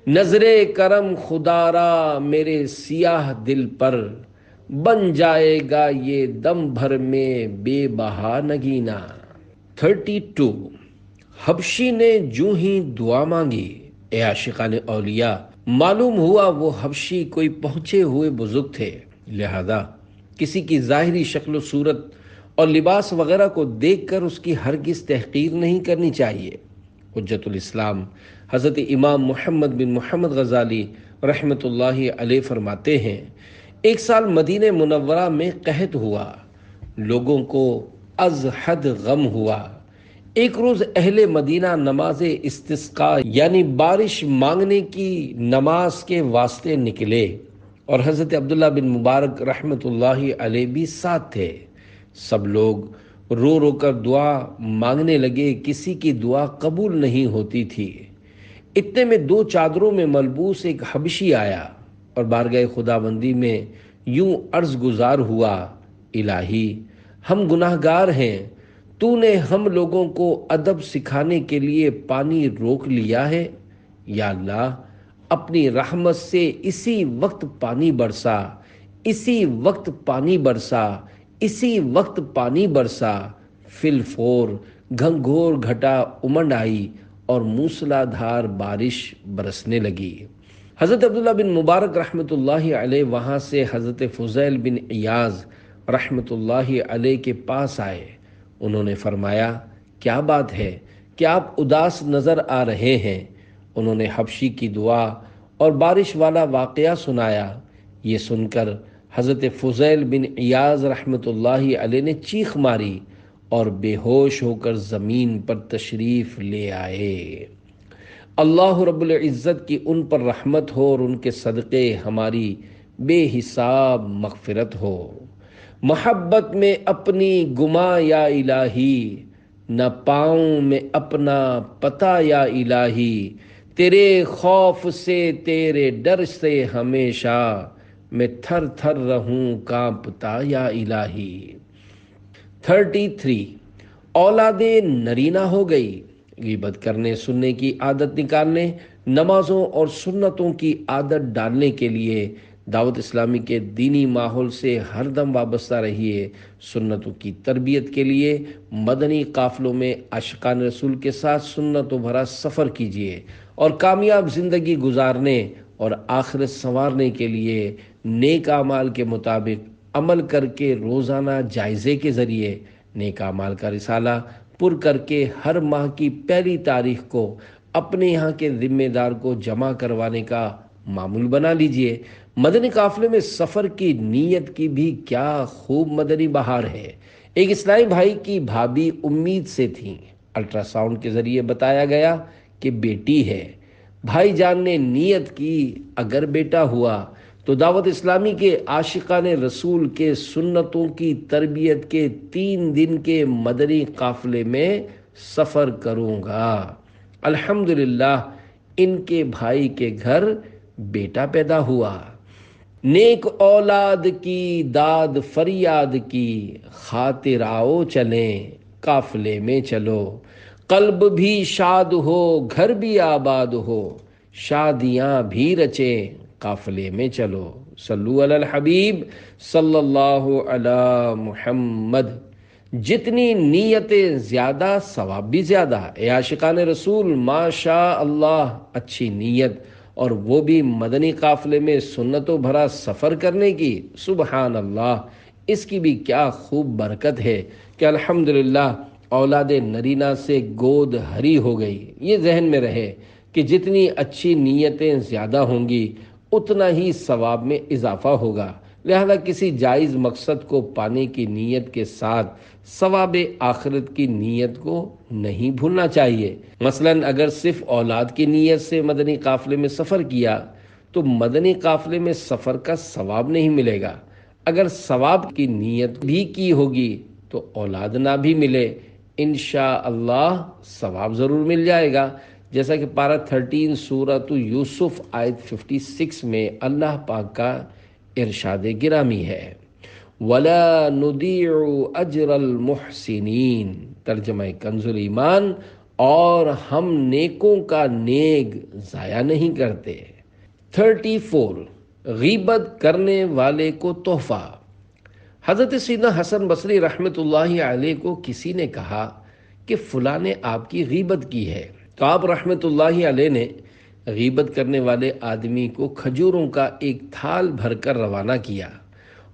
نظر کرم خدا را میرے سیاہ دل پر، بن جائے گا یہ دم بھر میں بے بہا نگینا۔ 32 حبشی نے جو ہی دعا مانگی، اے عاشقان اولیاء، معلوم ہوا وہ حبشی کوئی پہنچے ہوئے بزرگ تھے، لہذا کسی کی ظاہری شکل و صورت اور لباس وغیرہ کو دیکھ کر اس کی ہرگز تحقیر نہیں کرنی چاہیے۔ حجت الاسلام حضرت امام محمد بن محمد غزالی رحمۃ اللہ علیہ فرماتے ہیں، ایک سال مدینہ منورہ میں قحط ہوا، لوگوں کو از حد غم ہوا۔ ایک روز اہل مدینہ نماز استسقاء یعنی بارش مانگنے کی نماز کے واسطے نکلے اور حضرت عبداللہ بن مبارک رحمۃ اللہ علیہ بھی ساتھ تھے۔ سب لوگ رو رو کر دعا مانگنے لگے، کسی کی دعا قبول نہیں ہوتی تھی۔ اتنے میں 2 چادروں میں ملبوس ایک حبشی آیا اور بارگاہ خداوندی میں یوں عرض گزار ہوا، الہی ہم گناہ گار ہیں، تو نے ہم لوگوں کو ادب سکھانے کے لیے پانی روک لیا ہے، یا اللہ اپنی رحمت سے اسی وقت پانی برسا، اسی وقت پانی برسا، اسی وقت پانی برسا۔ فی الفور گھنگھور گھٹا امنڈ آئی اور موسلا دھار بارش برسنے لگی۔ حضرت عبداللہ بن مبارک رحمۃ اللہ علیہ وہاں سے حضرت فضیل بن عیاض رحمۃ اللہ علیہ کے پاس آئے۔ انہوں نے فرمایا کیا بات ہے کہ آپ اداس نظر آ رہے ہیں؟ انہوں نے حبشی کی دعا اور بارش والا واقعہ سنایا۔ یہ سن کر حضرت فضیل بن عیاض رحمۃ اللہ علیہ نے چیخ ماری اور بے ہوش ہو کر زمین پر تشریف لے آئے۔ اللہ رب العزت کی ان پر رحمت ہو اور ان کے صدقے ہماری بے حساب مغفرت ہو۔ محبت میں اپنی گما یا الہی، نہ پاؤں میں اپنا پتہ یا الہی، تیرے خوف سے تیرے ڈر سے ہمیشہ، میں تھر تھر رہوں کانپتا یا الہی۔ 33 اولاد نرینہ ہو گئی، غیبت کرنے سننے کی عادت نکالنے، نمازوں اور سنتوں کی عادت ڈالنے کے لیے دعوت اسلامی کے دینی ماحول سے ہر دم وابستہ رہیے۔ سنتوں کی تربیت کے لیے مدنی قافلوں میں عاشقان رسول کے ساتھ سنتوں بھرا سفر کیجیے اور کامیاب زندگی گزارنے اور آخرت سنوارنے کے لیے نیک اعمال کے مطابق عمل کر کے روزانہ جائزے کے ذریعے نیک اعمال کا رسالہ پر کر کے ہر ماہ کی پہلی تاریخ کو اپنے یہاں کے ذمہ دار کو جمع کروانے کا معمول بنا لیجئے۔ مدنی قافلے میں سفر کی نیت کی بھی کیا خوب مدنی بہار ہے۔ ایک اسلامی بھائی کی بھابھی امید سے تھیں، الٹرا ساؤنڈ کے ذریعے بتایا گیا کہ بیٹی ہے۔ بھائی جان نے نیت کی اگر بیٹا ہوا تو دعوت اسلامی کے عاشقان رسول کے سنتوں کی تربیت کے 3 دن کے مدنی قافلے میں سفر کروں گا۔ الحمدللہ ان کے بھائی کے گھر بیٹا پیدا ہوا۔ نیک اولاد کی داد فریاد کی، خاطر آؤ چلیں قافلے میں چلو، قلب بھی شاد ہو گھر بھی آباد ہو، شادیاں بھی رچیں قافلے میں چلو۔ صلو علی الحبیب صلی اللہ علی محمد۔ جتنی نیتیں زیادہ ثواب بھی زیادہ۔ اے عاشقان رسول، ماشاء اللہ، اچھی نیت اور وہ بھی مدنی قافلے میں سنتوں بھرا سفر کرنے کی، سبحان اللہ، اس کی بھی کیا خوب برکت ہے کہ الحمدللہ اولاد نرینہ سے گود ہری ہو گئی۔ یہ ذہن میں رہے کہ جتنی اچھی نیتیں زیادہ ہوں گی اتنا ہی ثواب میں اضافہ ہوگا، لہذا کسی جائز مقصد کو پانے کی نیت کے ساتھ ثواب آخرت کی نیت کو نہیں بھولنا چاہیے۔ مثلا اگر صرف اولاد کی نیت سے مدنی قافلے میں سفر کیا تو مدنی قافلے میں سفر کا ثواب نہیں ملے گا۔ اگر ثواب کی نیت بھی کی ہوگی تو اولاد نہ بھی ملے، انشاءاللہ ثواب ضرور مل جائے گا، جیسا کہ پارہ 13 سورۃ یوسف آیت 56 میں اللہ پاک کا ارشاد گرامی ہے، وَلَا نُضِيعُ أَجْرَ الْمُحْسِنِينَ، ترجمہ کنز ایمان، اور ہم نیکوں کا نیک ضائع نہیں کرتے۔ 34 غیبت کرنے والے کو تحفہ۔ حضرت سیدنا حسن بصری رحمۃ اللہ علیہ کو کسی نے کہا کہ فلاں نے آپ کی غیبت کی ہے، تو آپ رحمۃ اللہ علیہ نے غیبت کرنے والے آدمی کو کھجوروں کا ایک تھال بھر کر روانہ کیا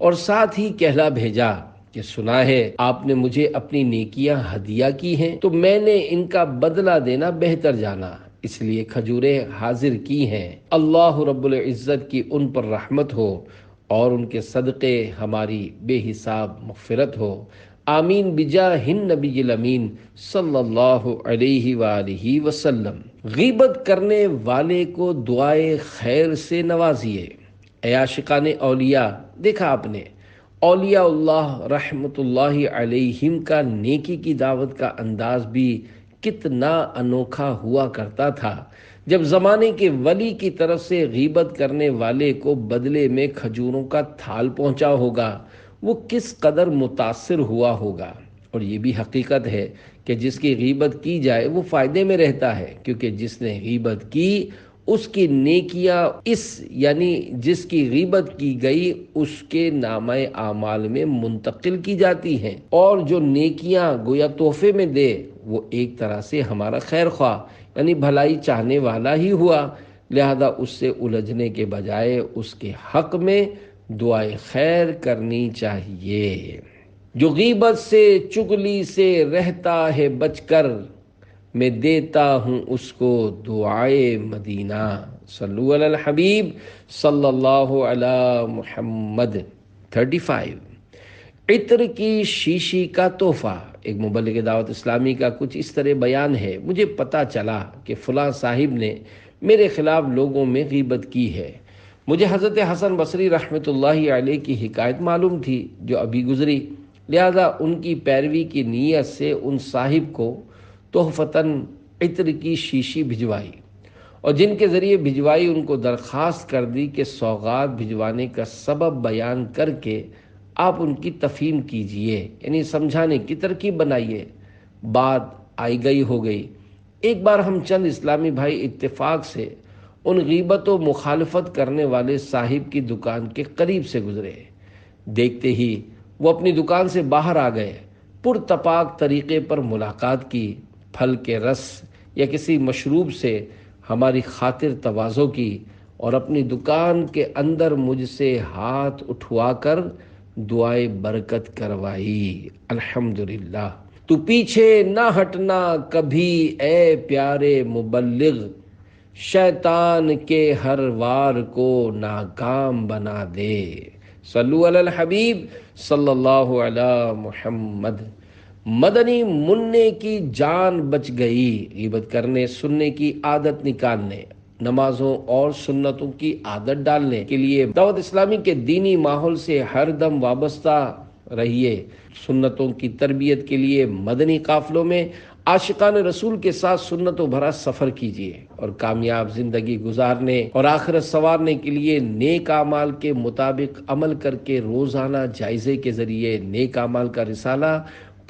اور ساتھ ہی کہلا بھیجا کہ سنا ہے آپ نے مجھے اپنی نیکیاں ہدیہ کی ہیں، تو میں نے ان کا بدلہ دینا بہتر جانا، اس لیے کھجوریں حاضر کی ہیں۔ اللہ رب العزت کی ان پر رحمت ہو اور ان کے صدقے ہماری بے حساب مغفرت ہو، آمین بجاہ النبی الامین صلی اللہ علیہ وآلہ وسلم۔ غیبت کرنے والے کو دعائے خیر سے نوازیے۔ اے عاشقان اولیاء، دیکھا آپ نے اولیاء اللہ رحمت اللہ علیہم کا نیکی کی دعوت کا انداز بھی کتنا انوکھا ہوا کرتا تھا۔ جب زمانے کے ولی کی طرف سے غیبت کرنے والے کو بدلے میں کھجوروں کا تھال پہنچا ہوگا، وہ کس قدر متاثر ہوا ہوگا۔ اور یہ بھی حقیقت ہے کہ جس کی غیبت کی جائے وہ فائدے میں رہتا ہے، کیونکہ جس نے غیبت کی اس کی نیکیاں یعنی جس کی غیبت کی گئی اس کے نامہ اعمال میں منتقل کی جاتی ہیں، اور جو نیکیاں گویا تحفے میں دے وہ ایک طرح سے ہمارا خیر خواہ یعنی بھلائی چاہنے والا ہی ہوا، لہذا اس سے الجھنے کے بجائے اس کے حق میں دعائے خیر کرنی چاہیے۔ جو غیبت سے چغلی سے رہتا ہے بچ کر، میں دیتا ہوں اس کو دعائے مدینہ۔ صلو علی الحبیب صلی اللہ علی محمد۔ 35 عطر کی شیشی کا تحفہ۔ ایک مبلغ دعوت اسلامی کا کچھ اس طرح بیان ہے، مجھے پتہ چلا کہ فلاں صاحب نے میرے خلاف لوگوں میں غیبت کی ہے۔ مجھے حضرت حسن بصری رحمۃ اللہ علیہ کی حکایت معلوم تھی جو ابھی گزری، لہذا ان کی پیروی کی نیت سے ان صاحب کو تحفتاً عطر کی شیشی بھجوائی، اور جن کے ذریعے بھجوائی ان کو درخواست کر دی کہ سوغات بھجوانے کا سبب بیان کر کے آپ ان کی تفہیم کیجئے، یعنی سمجھانے کی ترکیب بنائیے۔ بات آئی گئی ہو گئی۔ ایک بار ہم چند اسلامی بھائی اتفاق سے ان غیبت و مخالفت کرنے والے صاحب کی دکان کے قریب سے گزرے، دیکھتے ہی وہ اپنی دکان سے باہر آ گئے، پرتپاک طریقے پر ملاقات کی، پھل کے رس یا کسی مشروب سے ہماری خاطر تواضع کی اور اپنی دکان کے اندر مجھ سے ہاتھ اٹھوا کر دعائے برکت کروائی۔ الحمدللہ۔ تو پیچھے نہ ہٹنا کبھی اے پیارے مبلغ، شیطان کے ہر وار کو ناکام بنا دے۔ صلو علی الحبیب صلی اللہ علی محمد۔ مدنی منع کی جان بچ گئی۔ غیبت کرنے سننے کی عادت نکالنے، نمازوں اور سنتوں کی عادت ڈالنے کے لیے دعوت اسلامی کے دینی ماحول سے ہر دم وابستہ رہیے۔ سنتوں کی تربیت کے لیے مدنی قافلوں میں عاشقان رسول کے ساتھ سنتوں بھرا سفر کیجیے، اور کامیاب زندگی گزارنے اور آخرت سنوارنے کے لیے نیک اعمال کے مطابق عمل کر کے روزانہ جائزے کے ذریعے نیک اعمال کا رسالہ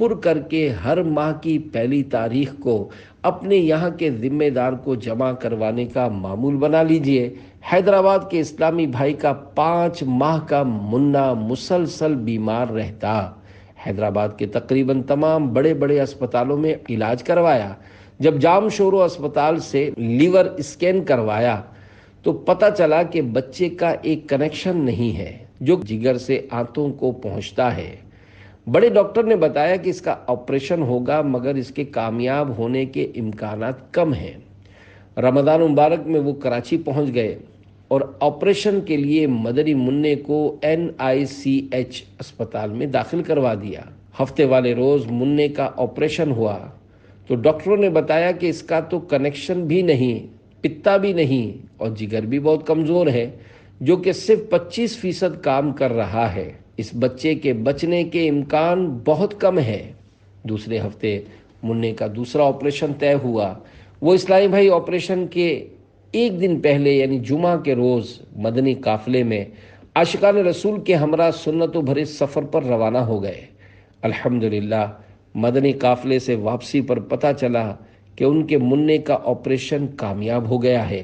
پر کر کے ہر ماہ کی پہلی تاریخ کو اپنے یہاں کے ذمہ دار کو جمع کروانے کا معمول بنا لیجئے۔ حیدرآباد کے اسلامی بھائی کا 5 ماہ کا منا مسلسل بیمار رہتا، حیدرآباد کے تقریباً تمام بڑے بڑے اسپتالوں میں علاج کروایا۔ جب جام شورو اسپتال سے لیور اسکین کروایا تو پتہ چلا کہ بچے کا ایک کنیکشن نہیں ہے جو جگر سے آنتوں کو پہنچتا ہے۔ بڑے ڈاکٹر نے بتایا کہ اس کا آپریشن ہوگا مگر اس کے کامیاب ہونے کے امکانات کم ہیں۔ رمضان مبارک میں وہ کراچی پہنچ گئے اور آپریشن کے لیے مدنی منع کو NICH اسپتال میں داخل کروا دیا۔ ہفتے والے روز منع کا آپریشن ہوا تو ڈاکٹروں نے بتایا کہ اس کا تو کنیکشن بھی نہیں، پتا بھی نہیں اور جگر بھی بہت کمزور ہے جو کہ صرف 25% کام کر رہا ہے۔ اس بچے کے بچنے کے امکان بہت کم ہے۔ دوسرے ہفتے منع کا دوسرا آپریشن طے ہوا۔ وہ اسلامی بھائی آپریشن کے ایک دن پہلے یعنی جمعہ کے روز مدنی قافلے میں عاشقان رسول کے ہمراہ سنتوں بھرے سفر پر روانہ ہو گئے۔ الحمدللہ مدنی قافلے سے واپسی پر پتہ چلا کہ ان کے منع کا آپریشن کامیاب ہو گیا ہے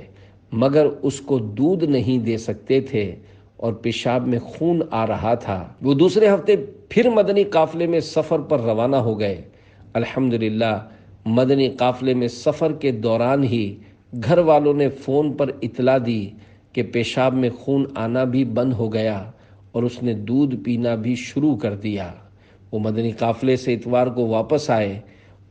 مگر اس کو دودھ نہیں دے سکتے تھے اور پیشاب میں خون آ رہا تھا۔ وہ دوسرے ہفتے پھر مدنی قافلے میں سفر پر روانہ ہو گئے۔ الحمدللہ مدنی قافلے میں سفر کے دوران ہی گھر والوں نے فون پر اطلاع دی کہ پیشاب میں خون آنا بھی بند ہو گیا اور اس نے دودھ پینا بھی شروع کر دیا۔ وہ مدنی قافلے سے اتوار کو واپس آئے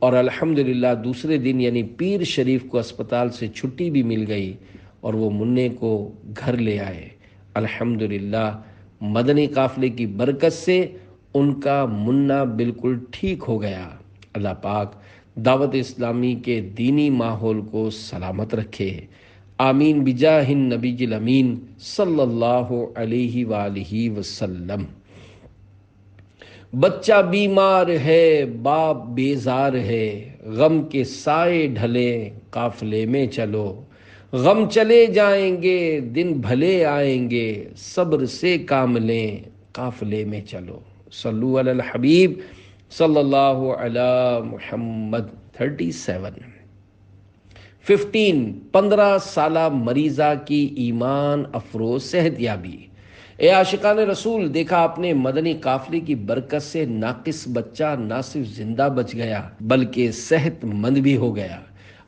اور الحمدللہ دوسرے دن یعنی پیر شریف کو اسپتال سے چھٹی بھی مل گئی اور وہ منع کو گھر لے آئے۔ الحمدللہ مدنی قافلے کی برکت سے ان کا منع بالکل ٹھیک ہو گیا۔ اللہ پاک دعوت اسلامی کے دینی ماحول کو سلامت رکھے، آمین بجاہ النبی الامین صلی اللہ علیہ وآلہ وسلم۔ بچہ بیمار ہے باپ بیزار ہے، غم کے سائے ڈھلے قافلے میں چلو، غم چلے جائیں گے دن بھلے آئیں گے، صبر سے کام لیں قافلے میں چلو۔ صلو علی الحبیب صلی اللہ علی محمد۔ 15 سالہ مریضہ کی ایمان افروز صحت یابی۔ اے عاشقان رسول، دیکھا اپنے مدنی قافلے کی برکت سے ناقص بچہ نہ صرف زندہ بچ گیا بلکہ صحت مند بھی ہو گیا۔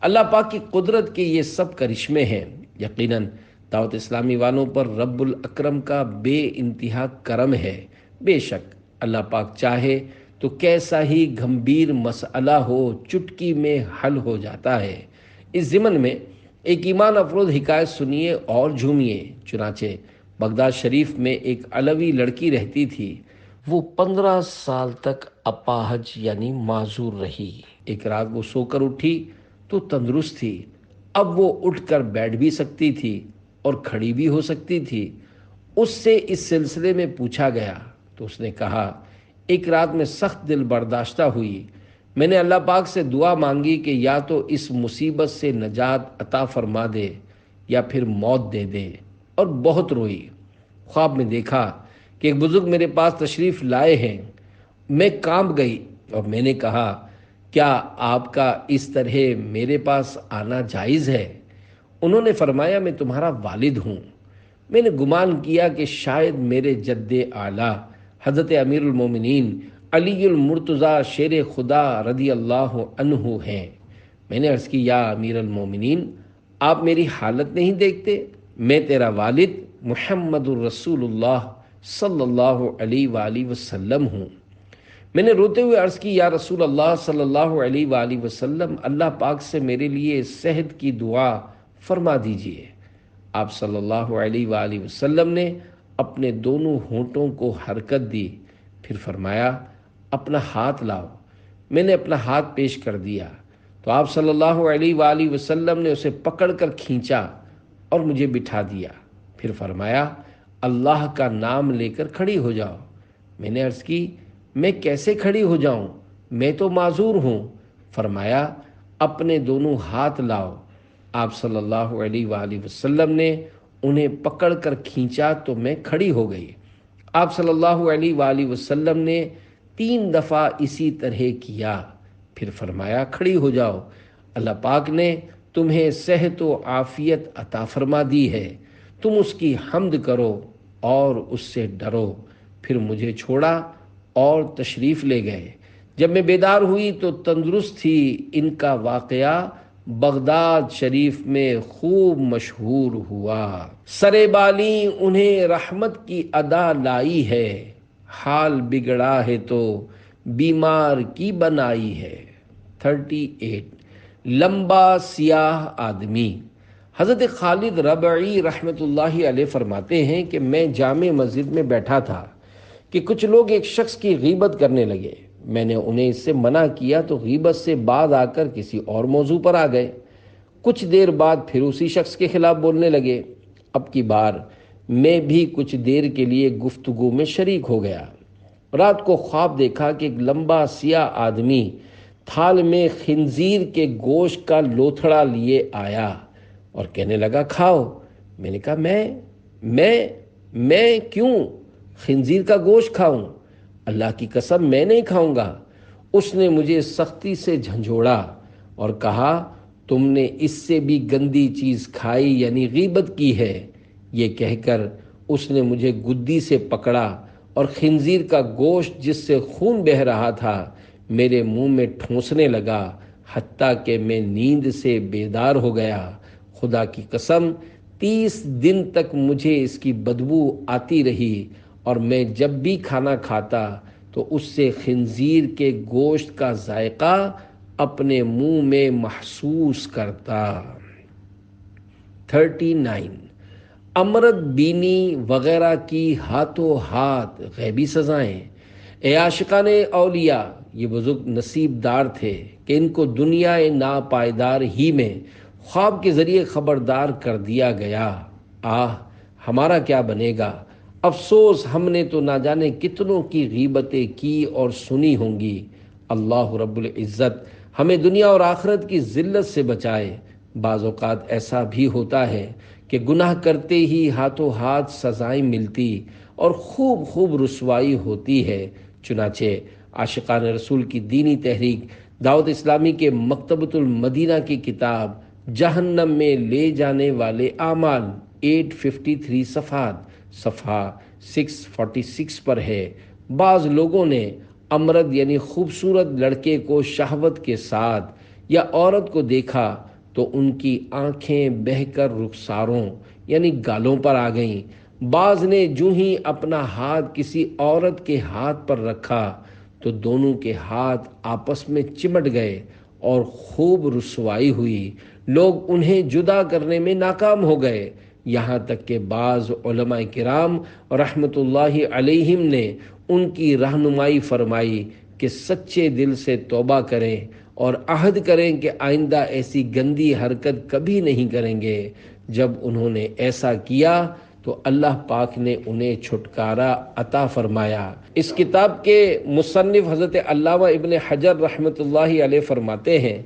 اللہ پاک کی قدرت کے یہ سب کرشمے ہیں۔ یقیناً دعوت اسلامی والوں پر رب الاکرم کا بے انتہا کرم ہے۔ بے شک اللہ پاک چاہے تو کیسا ہی گھمبیر مسئلہ ہو چٹکی میں حل ہو جاتا ہے۔ اس ضمن میں ایک ایمان افروز حکایت سنیے اور جھومیے۔ چنانچہ بغداد شریف میں ایک علوی لڑکی رہتی تھی۔ وہ 15 سال تک اپاہج یعنی معذور رہی۔ ایک رات وہ سو کر اٹھی تو تندرست تھی۔ اب وہ اٹھ کر بیٹھ بھی سکتی تھی اور کھڑی بھی ہو سکتی تھی۔ اس سے اس سلسلے میں پوچھا گیا تو اس نے کہا، ایک رات میں سخت دل برداشتہ ہوئی۔ میں نے اللہ پاک سے دعا مانگی کہ یا تو اس مصیبت سے نجات عطا فرما دے یا پھر موت دے دے، اور بہت روئی۔ خواب میں دیکھا کہ ایک بزرگ میرے پاس تشریف لائے ہیں۔ میں کانپ گئی اور میں نے کہا، کیا آپ کا اس طرح میرے پاس آنا جائز ہے؟ انہوں نے فرمایا، میں تمہارا والد ہوں۔ میں نے گمان کیا کہ شاید میرے جد اعلیٰ حضرت امیر المومنین علی المرتضیٰ شیر خدا رضی اللہ عنہ ہیں۔ میں نے عرض کی، یا امیر المومنین، آپ میری حالت نہیں دیکھتے؟ میں تیرا والد محمد الرسول اللہ صلی اللہ علیہ وآلہ وسلم ہوں۔ میں نے روتے ہوئے عرض کی، یا رسول اللہ صلی اللہ علیہ وآلہ وسلم، اللہ پاک سے میرے لیے صحت کی دعا فرما دیجئے۔ آپ صلی اللہ علیہ وآلہ وسلم نے اپنے دونوں ہونٹوں کو حرکت دی، پھر فرمایا، اپنا ہاتھ لاؤ۔ میں نے اپنا ہاتھ پیش کر دیا تو آپ صلی اللہ علیہ وآلہ وسلم نے اسے پکڑ کر کھینچا اور مجھے بٹھا دیا، پھر فرمایا، اللہ کا نام لے کر کھڑی ہو جاؤ۔ میں نے عرض کی، میں کیسے کھڑی ہو جاؤں؟ میں تو معذور ہوں۔ فرمایا، اپنے دونوں ہاتھ لاؤ۔ آپ صلی اللہ علیہ وآلہ وسلم نے انہیں پکڑ کر کھینچا تو میں کھڑی ہو گئی۔ آپ صلی اللہ علیہ وآلہ وسلم نے 3 دفعہ اسی طرح کیا، پھر فرمایا کھڑی ہو جاؤ، اللہ پاک نے تمہیں صحت و عافیت عطا فرما دی ہے، تم اس کی حمد کرو اور اس سے ڈرو۔ پھر مجھے چھوڑا اور تشریف لے گئے۔ جب میں بیدار ہوئی تو تندرست تھی۔ ان کا واقعہ بغداد شریف میں خوب مشہور ہوا۔ سرے بالی انہیں رحمت کی ادا لائی ہے، حال بگڑا ہے تو بیمار کی بنائی ہے۔ 38 لمبا سیاہ آدمی۔ حضرت خالد ربعی رحمۃ اللہ علیہ فرماتے ہیں کہ میں جامع مسجد میں بیٹھا تھا کہ کچھ لوگ ایک شخص کی غیبت کرنے لگے۔ میں نے انہیں اس سے منع کیا تو غیبت سے باز آ کر کسی اور موضوع پر آ گئے۔ کچھ دیر بعد پھر اسی شخص کے خلاف بولنے لگے۔ اب کی بار میں بھی کچھ دیر کے لیے گفتگو میں شریک ہو گیا۔ رات کو خواب دیکھا کہ ایک لمبا سیاہ آدمی تھال میں خنزیر کے گوشت کا لوتھڑا لیے آیا اور کہنے لگا کھاؤ۔ میں نے کہا میں کیوں خنزیر کا گوشت کھاؤں؟ اللہ کی قسم میں نہیں کھاؤں گا۔ اس نے مجھے سختی سے جھنجھوڑا اور کہا تم نے اس سے بھی گندی چیز کھائی یعنی غیبت کی ہے۔ یہ کہہ کر اس نے مجھے گدی سے پکڑا اور خنزیر کا گوشت جس سے خون بہہ رہا تھا میرے منہ میں ٹھونسنے لگا، حتیٰ کہ میں نیند سے بیدار ہو گیا۔ خدا کی قسم 30 دن تک مجھے اس کی بدبو آتی رہی اور میں جب بھی کھانا کھاتا تو اس سے خنزیر کے گوشت کا ذائقہ اپنے منہ میں محسوس کرتا۔ 39 امرت بینی وغیرہ کی ہاتھوں ہاتھ غیبی سزائیں۔ اے عاشقان اولیاء، یہ بزرگ نصیب دار تھے کہ ان کو دنیا ناپائیدار ہی میں خواب کے ذریعے خبردار کر دیا گیا۔ آہ ہمارا کیا بنے گا؟ افسوس ہم نے تو نہ جانے کتنوں کی غیبتیں کی اور سنی ہوں گی۔ اللہ رب العزت ہمیں دنیا اور آخرت کی ذلت سے بچائے۔ بعض اوقات ایسا بھی ہوتا ہے کہ گناہ کرتے ہی ہاتھوں ہاتھ سزائیں ملتی اور خوب رسوائی ہوتی ہے۔ چنانچہ عاشقان رسول کی دینی تحریک دعوت اسلامی کے مکتبۃ المدینہ کی کتاب جہنم میں لے جانے والے اعمال 853 صفحہ 646 پر ہے۔ بعض لوگوں نے امرد یعنی خوبصورت لڑکے کو شہوت کے ساتھ یا عورت کو دیکھا تو ان کی آنکھیں بہہ کر رخساروں یعنی گالوں پر آ گئیں۔ بعض نے جو ہی اپنا ہاتھ کسی عورت کے ہاتھ پر رکھا تو دونوں کے ہاتھ آپس میں چمٹ گئے اور خوب رسوائی ہوئی۔ لوگ انہیں جدا کرنے میں ناکام ہو گئے، یہاں تک کہ بعض علماء کرام رحمۃ اللہ علیہم نے ان کی رہنمائی فرمائی کہ سچے دل سے توبہ کریں اور عہد کریں کہ آئندہ ایسی گندی حرکت کبھی نہیں کریں گے۔ جب انہوں نے ایسا کیا تو اللہ پاک نے انہیں چھٹکارا عطا فرمایا۔ اس کتاب کے مصنف حضرت علامہ ابن حجر رحمۃ اللہ علیہ فرماتے ہیں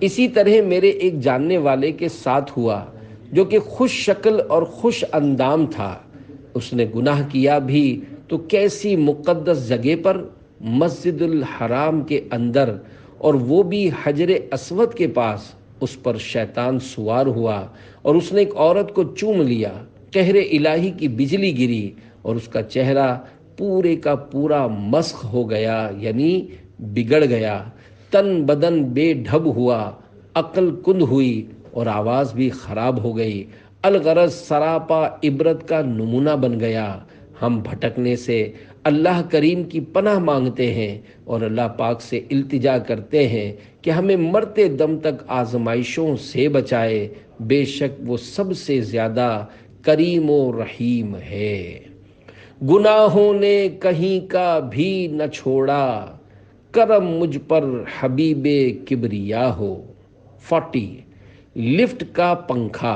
اسی طرح میرے ایک جاننے والے کے ساتھ ہوا جو کہ خوش شکل اور خوش اندام تھا۔ اس نے گناہ کیا بھی تو کیسی مقدس جگہ پر، مسجد الحرام کے اندر، اور وہ بھی حجر اسود کے پاس۔ اس پر شیطان سوار ہوا اور اس نے ایک عورت کو چوم لیا۔ قہر الہی کی بجلی گری اور اس کا چہرہ پورے کا پورا مسخ ہو گیا یعنی بگڑ گیا۔ تن بدن بے ڈھب ہوا، عقل کند ہوئی اور آواز بھی خراب ہو گئی۔ الغرض سراپا عبرت کا نمونہ بن گیا۔ ہم بھٹکنے سے اللہ کریم کی پناہ مانگتے ہیں اور اللہ پاک سے التجا کرتے ہیں کہ ہمیں مرتے دم تک آزمائشوں سے بچائے۔ بے شک وہ سب سے زیادہ کریم و رحیم ہے۔ گناہوں نے کہیں کا بھی نہ چھوڑا، کرم مجھ پر حبیب کبریا ہو۔ 40 لفٹ کا پنکھا۔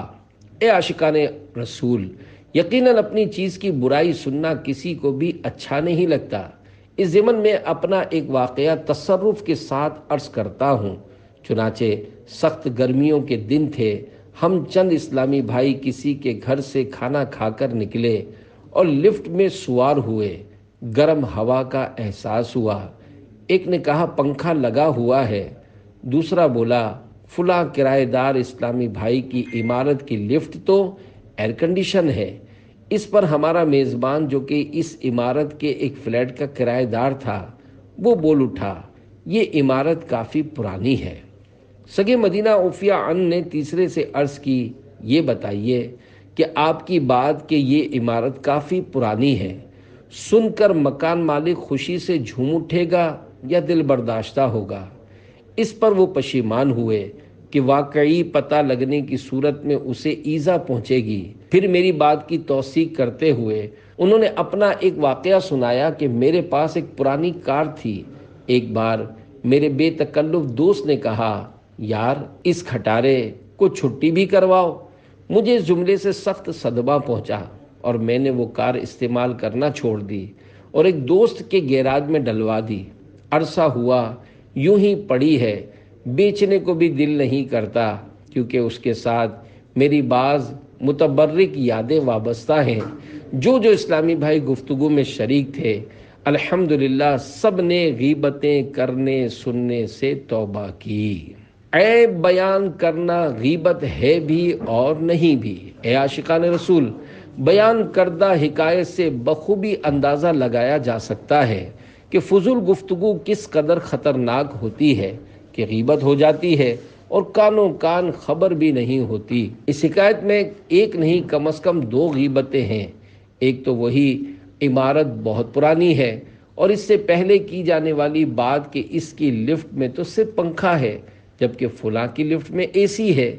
اے عاشقان رسول، یقیناً اپنی چیز کی برائی سننا کسی کو بھی اچھا نہیں لگتا۔ اس ضمن میں اپنا ایک واقعہ تصرف کے ساتھ عرض کرتا ہوں۔ چنانچہ سخت گرمیوں کے دن تھے، ہم چند اسلامی بھائی کسی کے گھر سے کھانا کھا کر نکلے اور لفٹ میں سوار ہوئے۔ گرم ہوا کا احساس ہوا۔ ایک نے کہا پنکھا لگا ہوا ہے، دوسرا بولا فلاں کرایہ دار اسلامی بھائی کی عمارت کی لفٹ تو ایئر کنڈیشن ہے۔ اس پر ہمارا میزبان جو کہ اس عمارت کے ایک فلیٹ کا کرایہ دار تھا وہ بول اٹھا یہ عمارت کافی پرانی ہے۔ سگے مدینہ عفیہ ان نے تیسرے سے عرض کی یہ بتائیے کہ آپ کی بات کہ یہ عمارت کافی پرانی ہے سن کر مکان مالک خوشی سے جھوم اٹھے گا یا دل برداشتہ ہوگا؟ اس پر وہ پشیمان ہوئے کہ واقعی پتہ لگنے کی صورت میں اسے ایذا پہنچے گی۔ پھر میری بات کی توثیق کرتے ہوئے انہوں نے اپنا ایک واقعہ سنایا کہ میرے پاس ایک پرانی کار تھی۔ ایک بار میرے بے تکلف دوست نے کہا یار اس کھٹارے کو چھٹی بھی کرواؤ۔ مجھے اس جملے سے سخت صدمہ پہنچا اور میں نے وہ کار استعمال کرنا چھوڑ دی اور ایک دوست کے گیراج میں ڈلوا دی۔ عرصہ ہوا یوں ہی پڑی ہے، بیچنے کو بھی دل نہیں کرتا کیونکہ اس کے ساتھ میری بعض متبرک یادیں وابستہ ہیں۔ جو اسلامی بھائی گفتگو میں شریک تھے الحمدللہ سب نے غیبتیں کرنے سننے سے توبہ کی۔ عیب بیان کرنا غیبت ہے بھی اور نہیں بھی۔ اے عاشقان رسول، بیان کردہ حکایت سے بخوبی اندازہ لگایا جا سکتا ہے کہ فضول گفتگو کس قدر خطرناک ہوتی ہے کہ غیبت ہو جاتی ہے اور کانوں کان خبر بھی نہیں ہوتی۔ اس حکایت میں ایک نہیں کم از کم 2 غیبتیں ہیں۔ ایک تو وہی عمارت بہت پرانی ہے اور اس سے پہلے کی جانے والی بات کہ اس کی لفٹ میں تو صرف پنکھا ہے جبکہ فلاں کی لفٹ میں اے سی ہے۔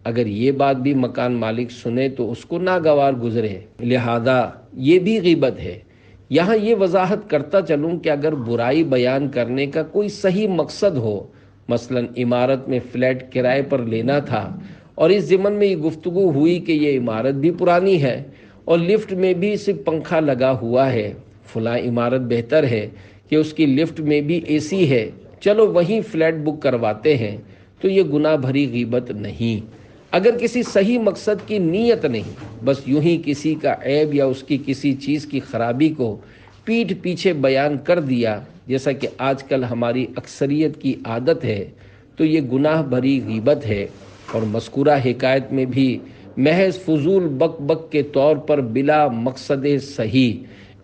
اگر یہ بات بھی مکان مالک سنے تو اس کو ناگوار گزرے، لہذا یہ بھی غیبت ہے۔ یہاں یہ وضاحت کرتا چلوں کہ اگر برائی بیان کرنے کا کوئی صحیح مقصد ہو، مثلا عمارت میں فلیٹ کرائے پر لینا تھا اور اس ضمن میں یہ گفتگو ہوئی کہ یہ عمارت بھی پرانی ہے اور لفٹ میں بھی صرف پنکھا لگا ہوا ہے، فلاں عمارت بہتر ہے کہ اس کی لفٹ میں بھی اے سی ہے، چلو وہیں فلیٹ بک کرواتے ہیں، تو یہ گناہ بھری غیبت نہیں۔ اگر کسی صحیح مقصد کی نیت نہیں، بس یوں ہی کسی کا عیب یا اس کی کسی چیز کی خرابی کو پیٹھ پیچھے بیان کر دیا جیسا کہ آج کل ہماری اکثریت کی عادت ہے، تو یہ گناہ بھری غیبت ہے۔ اور مذکورہ حکایت میں بھی محض فضول بک بک کے طور پر بلا مقصد صحیح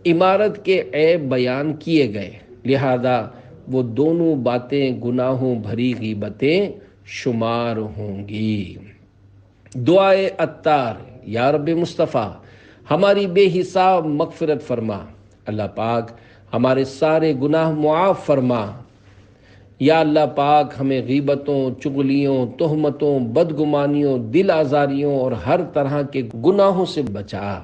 عمارت کے عیب بیان کیے گئے، لہذا وہ دونوں باتیں گناہوں بھری غیبتیں شمار ہوں گی۔ دعائے عطار، یا رب مصطفیٰ ہماری بے حساب مغفرت فرما، اللہ پاک ہمارے سارے گناہ معاف فرما۔ یا اللہ پاک ہمیں غیبتوں، چغلیوں، تہمتوں، بدگمانیوں، دل آزاریوں اور ہر طرح کے گناہوں سے بچا۔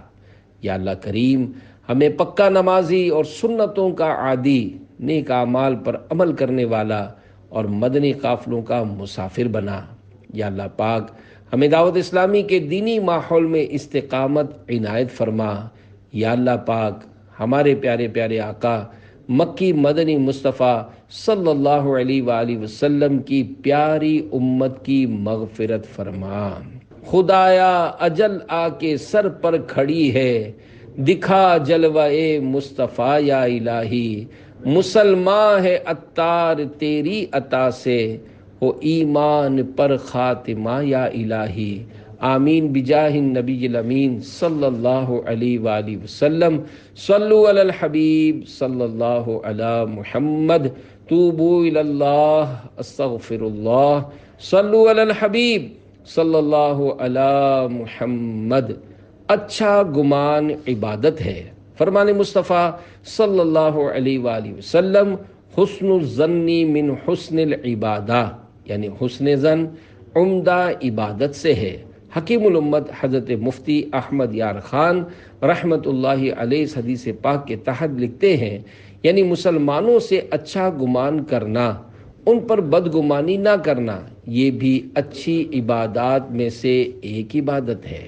یا اللہ کریم ہمیں پکا نمازی اور سنتوں کا عادی، نیک اعمال پر عمل کرنے والا اور مدنی قافلوں کا مسافر بنا۔ یا اللہ پاک ہمیں دعوت اسلامی کے دینی ماحول میں استقامت عنایت فرما۔ یا اللہ پاک ہمارے پیارے پیارے آقا مکی مدنی مصطفیٰ صلی اللہ علیہ وآلہ وسلم کی پیاری امت کی مغفرت فرما۔ خدایا اجل آ کے سر پر کھڑی ہے، دکھا جلوہ مصطفیٰ یا الہی، مسلمان ہے عطار تیری عطا سے، ہو ایمان پر خاتمہ یا الہی۔ آمین بجاہ النبی الامین صلی اللہ علیہ وآلہ وسلم۔ صلو علی الحبیب صلی اللہ علی محمد، توبو الی اللہ استغفر اللہ، صلو علی الحبیب صلی اللہ علی محمد۔ اچھا گمان عبادت ہے۔ فرمان مصطفیٰ صلی اللہ علیہ وآلہ وسلم، حسن الظن من حسن العبادہ، یعنی حسن ظن عمدہ عبادت سے ہے۔ حکیم الامت حضرت مفتی احمد یار خان رحمت اللہ علیہ اس حدیث پاک کے تحت لکھتے ہیں، یعنی مسلمانوں سے اچھا گمان کرنا، ان پر بدگمانی نہ کرنا، یہ بھی اچھی عبادات میں سے ایک عبادت ہے۔